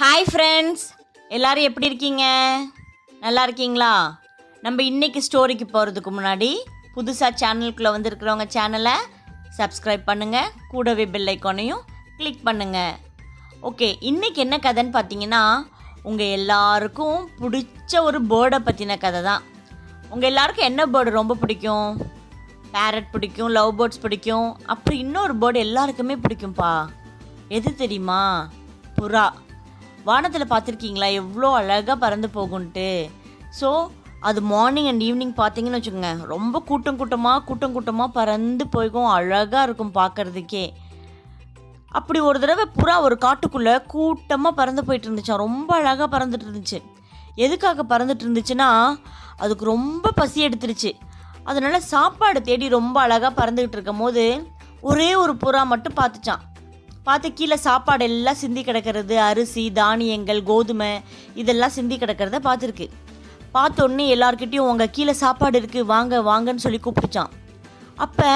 Hi friends, எல்லோரும் எப்படி இருக்கீங்க? நல்லா இருக்கீங்களா? நம்ம இன்றைக்கி ஸ்டோரிக்கு போகிறதுக்கு முன்னாடி புதுசாக சேனலுக்குள்ளே வந்துருக்கிறவங்க சேனலை சப்ஸ்கிரைப் பண்ணுங்கள், கூடவே பெல் ஐக்கானையும் கிளிக் பண்ணுங்கள். ஓகே, இன்றைக்கி என்ன கதைன்னு பார்த்தீங்கன்னா, உங்கள் எல்லாருக்கும் பிடிச்ச ஒரு பேர்டை பற்றின கதை தான். உங்கள் எல்லாருக்கும் என்ன பேர்டு ரொம்ப பிடிக்கும்? பேரட் பிடிக்கும், லவ் பேர்ட்ஸ் பிடிக்கும், அப்படி இன்னொரு பேர்டு எல்லாருக்குமே பிடிக்கும்ப்பா. எது தெரியுமா? புறா. வானத்தில் பார்த்துருக்கீங்களா எவ்வளோ அழகாக பறந்து போகும்ன்ட்டு? ஸோ அது மார்னிங் அண்ட் ஈவினிங் பார்த்தீங்கன்னு வச்சுக்கோங்க, ரொம்ப கூட்டம் கூட்டமாக பறந்து போய்க்கும், அழகாக இருக்கும் பார்க்குறதுக்கே. அப்படி ஒரு தடவை புறா ஒரு காட்டுக்குள்ளே கூட்டமாக பறந்து போயிட்டு இருந்துச்சான். ரொம்ப அழகாக பறந்துட்டு இருந்துச்சு. எதுக்காக பறந்துட்டு இருந்துச்சுன்னா, அதுக்கு ரொம்ப பசி எடுத்துருச்சு. அதனால் சாப்பாடு தேடி ரொம்ப அழகாக பறந்துக்கிட்டு இருக்கும் போது ஒரே ஒரு புறா மட்டும் பார்த்துச்சான். பார்த்து கீழே சாப்பாடு எல்லாம் சிந்தி கிடக்கிறது, அரிசி, தானியங்கள், கோதுமை இதெல்லாம் சிந்தி கிடக்கிறத பார்த்துருக்கு. பார்த்தோன்னே எல்லார்கிட்டையும் உங்கள் கீழே சாப்பாடு இருக்குது, வாங்க வாங்கன்னு சொல்லி கூப்பிட்டுச்சான். அப்போ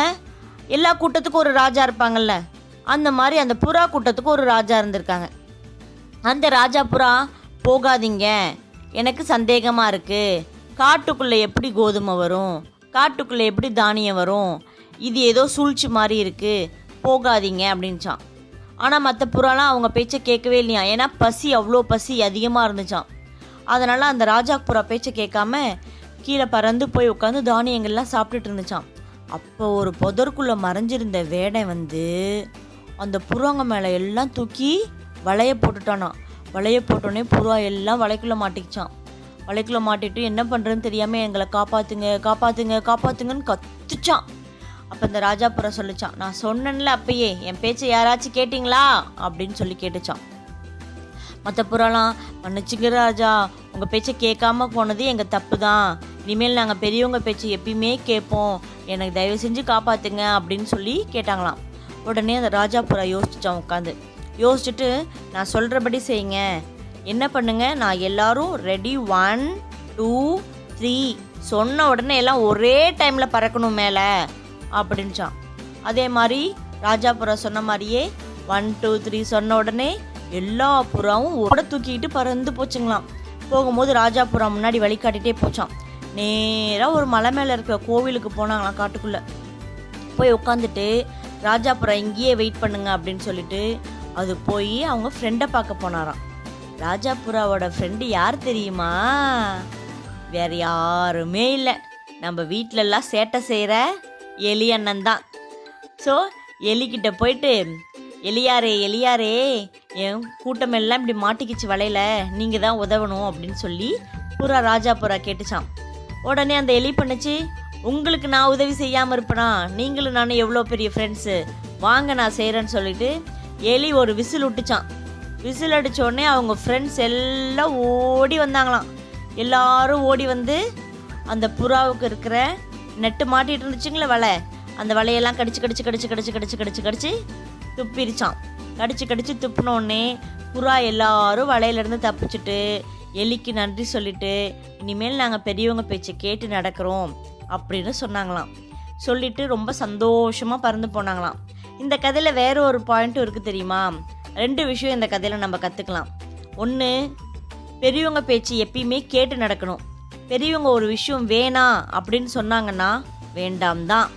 எல்லா கூட்டத்துக்கும் ஒரு ராஜா இருப்பாங்கள்ல, அந்த மாதிரி அந்த புறா கூட்டத்துக்கு ஒரு ராஜா இருந்திருக்காங்க. அந்த ராஜா புறா, போகாதீங்க, எனக்கு சந்தேகமாக இருக்குது, காட்டுக்குள்ளே எப்படி கோதுமை வரும், காட்டுக்குள்ளே எப்படி தானியம் வரும், இது ஏதோ சூழ்ச்சி மாதிரி இருக்குது, போகாதீங்க அப்படின்ச்சான். ஆனால் மற்ற புறாலாம் அவங்க பேச்சை கேட்கவே இல்லையா. ஏன்னா பசி, அவ்வளோ பசி அதிகமாக இருந்துச்சான். அதனால் அந்த ராஜா புறா பேச்சை கேட்காம கீழே பறந்து போய் உட்காந்து தானியங்கள்லாம் சாப்பிட்டுட்டு இருந்துச்சான். அப்போ ஒரு புதற்குள்ளே மறைஞ்சிருந்த வேடை அந்த புறாங்க மேலே எல்லாம் தூக்கி வலைய போட்டுட்டானா. வலைய போட்டோன்னே புறா எல்லாம் வலைக்குள்ளே மாட்டிக்கிச்சான். வலைக்குள்ளே மாட்டிட்டு என்ன பண்ணுறதுன்னு தெரியாமல் எங்களை காப்பாற்றுங்க காப்பாற்றுங்க காப்பாற்றுங்கன்னு கத்துச்சான். அப்போ இந்த ராஜா புறா சொல்லிச்சான், நான் சொன்னேன்ல அப்பயே, என் பேச்சை யாராச்சும் கேட்டிங்களா அப்படின்னு சொல்லி கேட்டுச்சான். மற்ற புறாலாம், மன்னிச்சுங்க ராஜா, உங்கள் பேச்சை கேட்காம போனது எங்கள் தப்பு தான், இனிமேல் நாங்கள் பெரியவங்க பேச்சை எப்பயுமே கேட்போம், எனக்கு தயவு செஞ்சு காப்பாற்றுங்க அப்படின்னு சொல்லி கேட்டாங்களாம். உடனே அந்த ராஜா புறா யோசிச்சான். யோசிச்சுட்டு, நான் சொல்கிறபடி செய்யுங்க, என்ன பண்ணுங்க, நான் எல்லாரும் ரெடி 1 2 3 சொன்ன உடனே எல்லாம் ஒரே டைமில் பறக்கணும் மேலே அப்படின்ச்சான். அதே மாதிரி ராஜா புறா சொன்ன மாதிரியே 1 2 3 சொன்ன உடனே எல்லா புறாவும் ஓட தூக்கிட்டு பறந்து போச்சுங்களாம். போகும்போது ராஜா புறா முன்னாடி வழிகாட்டிகிட்டே போச்சான். நேராக ஒரு மலை மேலே இருக்கிற கோவிலுக்கு போனாங்களாம். காட்டுக்குள்ளே போய் உட்காந்துட்டு, ராஜா புறா இங்கேயே வெயிட் பண்ணுங்க அப்படின்னு சொல்லிட்டு அது போய் அவங்க ஃப்ரெண்டை பார்க்க போனாராம். ராஜா புறாவோட ஃப்ரெண்டு யார் தெரியுமா? வேறு யாருமே இல்லை, நம்ம வீட்டிலெல்லாம் சேட்டை செய்கிற எலி அண்ணன் தான். ஸோ எலிக்கிட்ட போயிட்டு, எலியாரே என் கூட்டமெல்லாம் இப்படி மாட்டிக்கிச்சு வலையில், நீங்கள் தான் உதவணும் அப்படின்னு சொல்லி புறா ராஜா புறா கேட்டுச்சான். உடனே அந்த எலி பண்ணுச்சு, உங்களுக்கு நான் உதவி செய்யாமல் இருப்பேனா, நீங்களும் நானும் எவ்வளோ பெரிய ஃப்ரெண்ட்ஸு, வாங்க நான் செய்கிறேன்னு சொல்லிட்டு எலி ஒரு விசில் விட்டுச்சான். விசில் அடித்தோடனே அவங்க ஃப்ரெண்ட்ஸ் எல்லாம் ஓடி வந்தாங்களாம். எல்லாரும் ஓடி வந்து அந்த புறாவுக்கு இருக்கிற நெட்டு மாட்டிகிட்டு இருந்துச்சுங்களே வலை, அந்த வலையெல்லாம் கடிச்சு துப்பிருச்சான். கடிச்சு துப்பினோடனே புறா எல்லாரும் வலையிலேருந்து தப்பிச்சுட்டு எலிக்கு நன்றி சொல்லிட்டு, இனிமேல் நாங்கள் பெரியவங்க பேச்சை கேட்டு நடக்கிறோம் அப்படின்னு சொன்னாங்களாம். சொல்லிட்டு ரொம்ப சந்தோஷமாக பறந்து போனாங்களாம். இந்த கதையில் வேறு ஒரு பாயிண்ட்டும் இருக்குது தெரியுமா? 2 விஷயம் இந்த கதையில் நம்ம கற்றுக்கலாம். ஒன்று, பெரியவங்க பேச்சு எப்பயுமே கேட்டு நடக்கணும். பெரியவங்க ஒரு விஷயம் வேணாம் அப்படின்னு சொன்னாங்கன்னா வேண்டாம் தான்,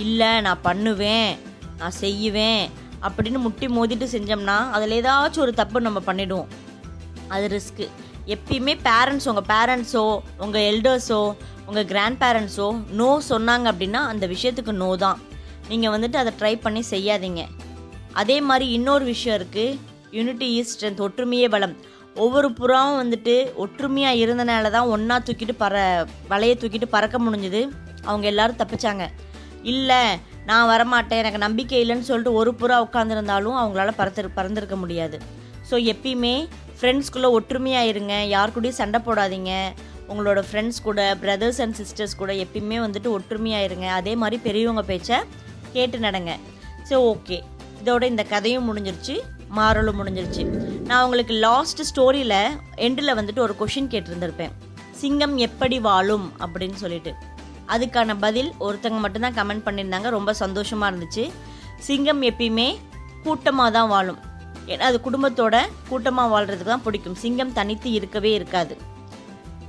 இல்லை நான் பண்ணுவேன், நான் செய்வேன் அப்படின்னு முட்டி மோதிட்டு செஞ்சோம்னா அதில் ஏதாச்சும் ஒரு தப்பு நம்ம பண்ணிவிடுவோம். அது ரிஸ்க்கு. எப்பயுமே உங்கள் பேரண்ட்ஸோ உங்கள் எல்டர்ஸோ உங்கள் கிராண்ட் பேரண்ட்ஸோ நோ சொன்னாங்க அப்படின்னா அந்த விஷயத்துக்கு நோ தான். நீங்கள் அதை ட்ரை பண்ணி செய்யாதீங்க. அதே மாதிரி இன்னொரு விஷயம் இருக்குது, யூனிட்டி இஸ் ஸ்ட்ரென்த், ஒற்றுமையே பலம். ஒவ்வொரு புறாவும் ஒற்றுமையாக இருந்தனால தான் ஒன்றா தூக்கிட்டு வலையை தூக்கிட்டு பறக்க முடிஞ்சுது. அவங்க எல்லோரும் தப்பிச்சாங்க. இல்லை நான் வரமாட்டேன், எனக்கு நம்பிக்கை இல்லைன்னு சொல்லிட்டு ஒரு புறா உட்காந்துருந்தாலும் அவங்களால பறந்துருக்க முடியாது. ஸோ எப்பயுமே ஃப்ரெண்ட்ஸ்குள்ளே ஒற்றுமையாக இருங்க, யார் கூடயும் சண்டை போடாதீங்க. உங்களோட ஃப்ரெண்ட்ஸ் கூட, பிரதர்ஸ் அண்ட் சிஸ்டர்ஸ் கூட எப்பயுமே ஒற்றுமையாக இருங்க. அதே மாதிரி பெரியவங்க பேச்சை கேட்டு நடங்க. ஸோ ஓகே, இதோட இந்த கதையும் முடிஞ்சிருச்சு, மாறலும் முடிஞ்சிருச்சு. நான் உங்களுக்கு லாஸ்ட் ஸ்டோரியில் எண்டில் ஒரு கொஷின் கேட்டிருந்திருப்பேன், சிங்கம் எப்படி வாழும் அப்படின்னு சொல்லிட்டு. அதுக்கான பதில் ஒருத்தங்க மட்டும்தான் கமெண்ட் பண்ணியிருந்தாங்க. ரொம்ப சந்தோஷமாக இருந்துச்சு. சிங்கம் எப்பயுமே கூட்டமாக தான் வாழும். ஏன்னா அது குடும்பத்தோட கூட்டமாக வாழ்கிறதுக்கு தான் பிடிக்கும். சிங்கம் தனித்து இருக்கவே இருக்காது.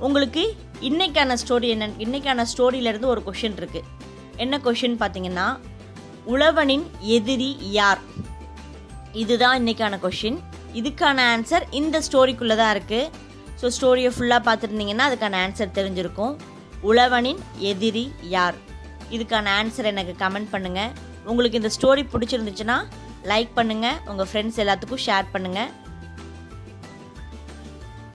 உங்களுக்கு இன்றைக்கான ஸ்டோரி என்னன்னு, இன்றைக்கான ஸ்டோரியிலேருந்து ஒரு கொஷின் இருக்குது. என்ன கொஷின் பார்த்தீங்கன்னா, உழவனின் எதிரி யார்? இதுதான் இன்றைக்கான கொஷின். இதுக்கான ஆன்சர் இந்த ஸ்டோரிக்குள்ளே தான் இருக்குது. ஸோ ஸ்டோரியை ஃபுல்லாக பார்த்துருந்தீங்கன்னா அதுக்கான ஆன்சர் தெரிஞ்சிருக்கும். உழவனின் எதிரி யார்? இதுக்கான ஆன்சர் எனக்கு கமெண்ட் பண்ணுங்கள். உங்களுக்கு இந்த ஸ்டோரி பிடிச்சிருந்துச்சுன்னா லைக் பண்ணுங்கள், உங்கள் ஃப்ரெண்ட்ஸ் எல்லாத்துக்கும் ஷேர் பண்ணுங்கள்.